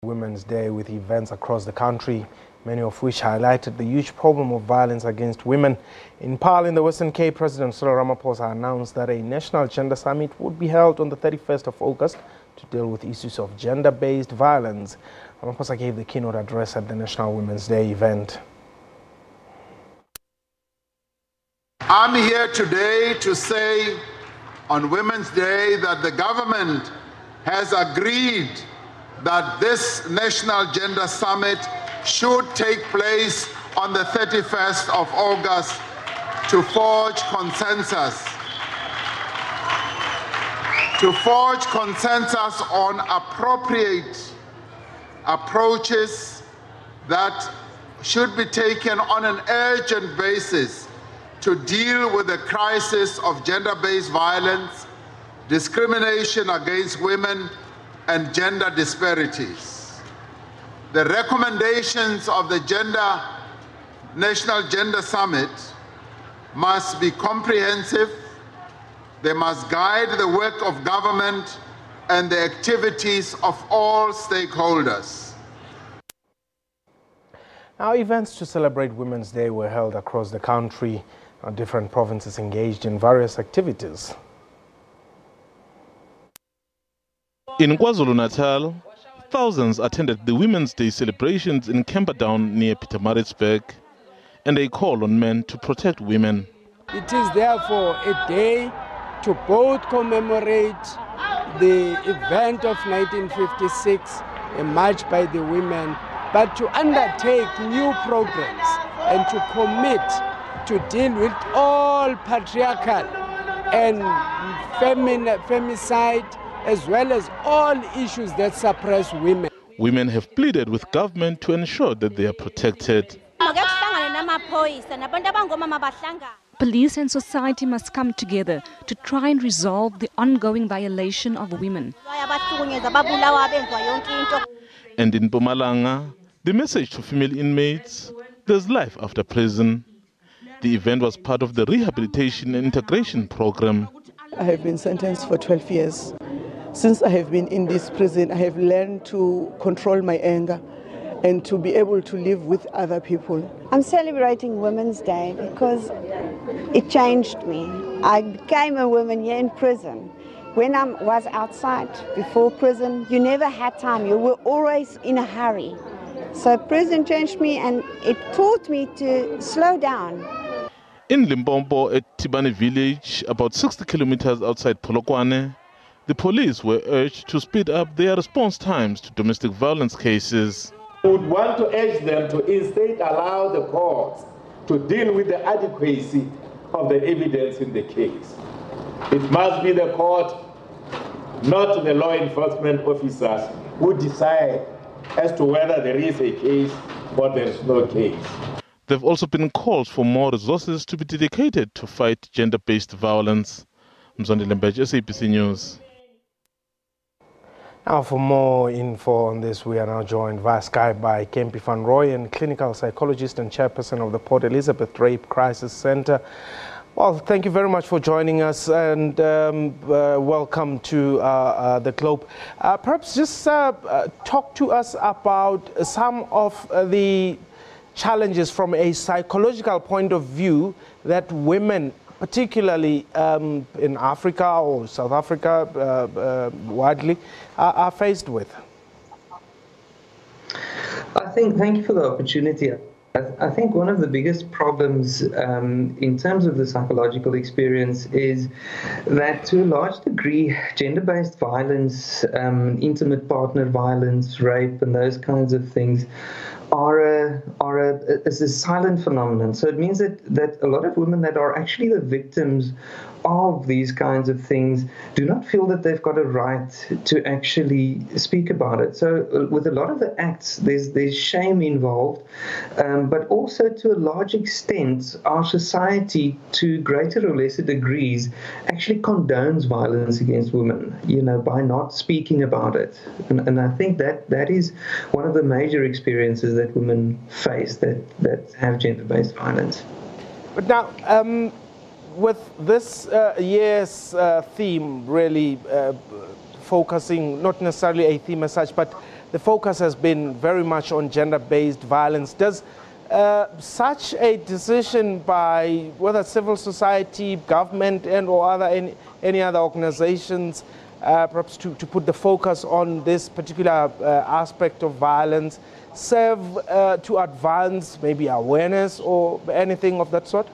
Women's Day with events across the country, many of which highlighted the huge problem of violence against women. In Paarl, in the Western Cape, President Cyril Ramaphosa announced that a National Gender Summit would be held on the 31st of August to deal with issues of gender-based violence. Ramaphosa gave the keynote address at the National Women's Day event. I'm here today to say on Women's Day that the government has agreed that this National Gender Summit should take place on the 31st of August to forge consensus. On appropriate approaches that should be taken on an urgent basis to deal with the crisis of gender-based violence, discrimination against women, and gender disparities. The recommendations of the National Gender Summit must be comprehensive. They must guide the work of government and the activities of all stakeholders. Now, events to celebrate Women's Day were held across the country. Different provinces engaged in various activities. In KwaZulu-Natal, thousands attended the Women's Day celebrations in Camperdown near Pietermaritzburg, and a call on men to protect women. It is therefore a day to both commemorate the event of 1956, a march by the women, but to undertake new programs and to commit to deal with all patriarchal and femicide, as well as all issues that suppress women. Women have pleaded with government to ensure that they are protected. Police and society must come together to try and resolve the ongoing violation of women. And in Mpumalanga, the message to female inmates: there's life after prison. The event was part of the rehabilitation and integration program. I have been sentenced for 12 years. Since I have been in this prison, I have learned to control my anger and to be able to live with other people. I'm celebrating Women's Day because it changed me. I became a woman here in prison. When I was outside before prison, you never had time. You were always in a hurry. So prison changed me, and it taught me to slow down. In Limpopo at Tibani village, about 60 kilometers outside Polokwane, the police were urged to speed up their response times to domestic violence cases. We would want to urge them to instead allow the courts to deal with the adequacy of the evidence in the case. It must be the court, not the law enforcement officers, who decide as to whether there is a case or there is no case. There have also been calls for more resources to be dedicated to fight gender-based violence. Mzondi Lembej, SABC News. Now, for more info on this, we are now joined via Skype by Kempi Van Rooyen, clinical psychologist and chairperson of the Port Elizabeth Rape Crisis Center. Well, thank you very much for joining us, and welcome to the Globe. Perhaps just talk to us about some of the challenges from a psychological point of view that women, particularly in Africa or South Africa widely, are faced with. Thank you for the opportunity. I think one of the biggest problems in terms of the psychological experience is that, to a large degree, gender-based violence, intimate partner violence, rape, and those kinds of things is a silent phenomenon. So it means that a lot of women that are actually the victims of these kinds of things do not feel that they've got a right to actually speak about it. So with a lot of the acts, there's shame involved, but also to a large extent, our society, to greater or lesser degrees, actually condones violence against women, by not speaking about it. And I think that is one of the major experiences that women face that have gender-based violence. But now, with this year's theme really focusing, not necessarily a theme as such, but the focus has been very much on gender-based violence. Does such a decision by whether civil society, government, and or any other organizations, perhaps to put the focus on this particular aspect of violence, serve to advance maybe awareness or anything of that sort?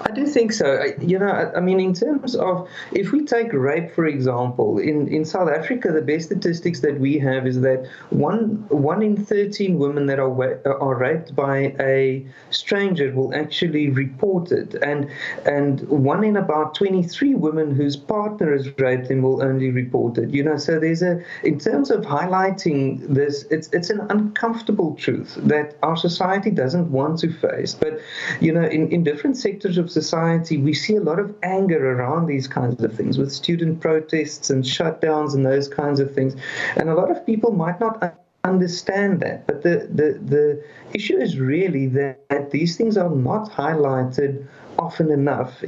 I do think so. I mean, in terms of, if we take rape, for example, in South Africa, the best statistics that we have is that one in 13 women that are raped by a stranger will actually report it, and one in about 23 women whose partner has raped them will only report it. So there's in terms of highlighting this, it's an uncomfortable truth that our society doesn't want to face. But in different sectors of society, we see a lot of anger around these kinds of things, with student protests and shutdowns and those kinds of things. And a lot of people might not understand that. But the issue is really that these things are not highlighted often enough.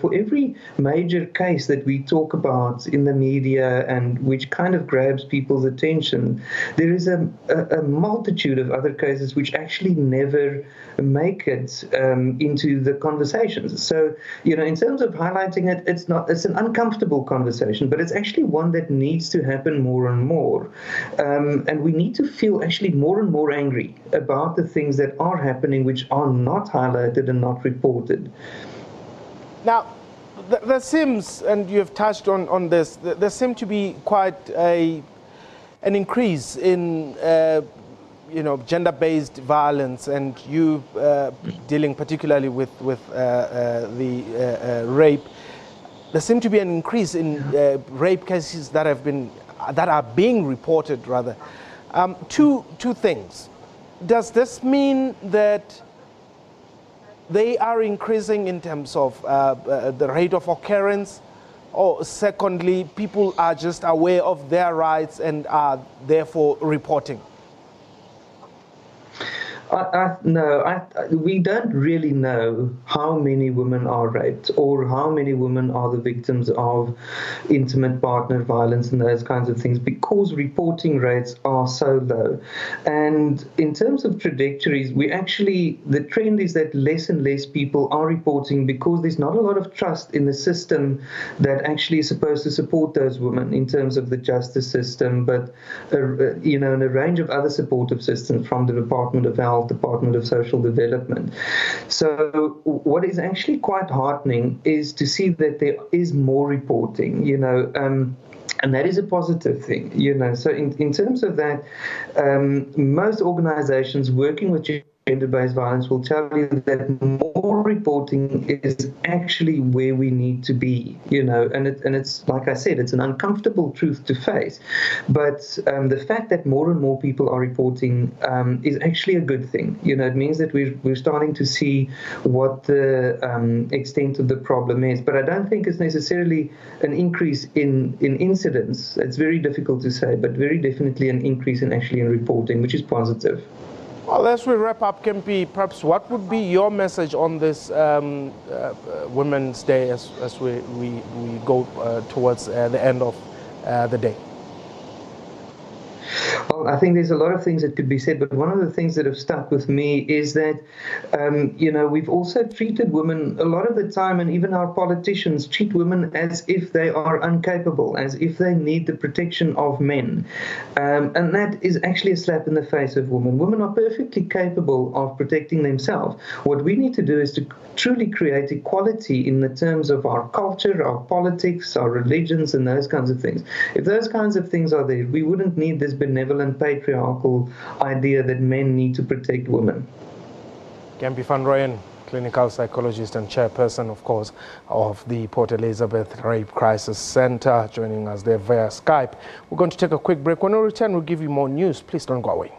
For every major case that we talk about in the media and which kind of grabs people's attention, there is a multitude of other cases which actually never make it into the conversations. So, in terms of highlighting it, it's an uncomfortable conversation, but it's actually one that needs to happen more and more. And we need to feel actually more and more angry about the things that are happening which are not highlighted and not reported. Now, there seems, and you've touched on this, there seems to be quite an increase in gender-based violence, and you dealing particularly with the rape. There seems to be an increase in rape cases that are being reported, rather. Two things. Does this mean that they are increasing in terms of the rate of occurrence, or secondly, people are just aware of their rights and are therefore reporting? We don't really know how many women are raped or how many women are the victims of intimate partner violence and those kinds of things, because reporting rates are so low. And in terms of trajectories, the trend is that less and less people are reporting because there's not a lot of trust in the system that actually is supposed to support those women in terms of the justice system, but and a range of other supportive systems from the Department of Health, Department of Social Development. So what is actually quite heartening is to see that there is more reporting, and that is a positive thing, So in terms of that, most organizations working with gender-based violence will tell you that more reporting is actually where we need to be, and it's like I said, it's an uncomfortable truth to face, but the fact that more and more people are reporting is actually a good thing. It means that we're starting to see what the extent of the problem is, but I don't think it's necessarily an increase in incidents. It's very difficult to say, but very definitely an increase in reporting, which is positive. Well, as we wrap up, Kempi, perhaps what would be your message on this Women's Day as we go towards the end of the day? Well, I think there's a lot of things that could be said, but one of the things that have stuck with me is that, we've also treated women a lot of the time, and even our politicians treat women as if they are incapable, as if they need the protection of men. And that is actually a slap in the face of women. Women are perfectly capable of protecting themselves. What we need to do is to truly create equality in the terms of our culture, our politics, our religions, and those kinds of things. If those kinds of things are there, we wouldn't need this benevolent patriarchal idea that men need to protect women. Kempi van Rooyen, clinical psychologist and chairperson, of course, of the Port Elizabeth Rape Crisis Center, joining us there via Skype. We're going to take a quick break. When we return, we'll give you more news. Please don't go away.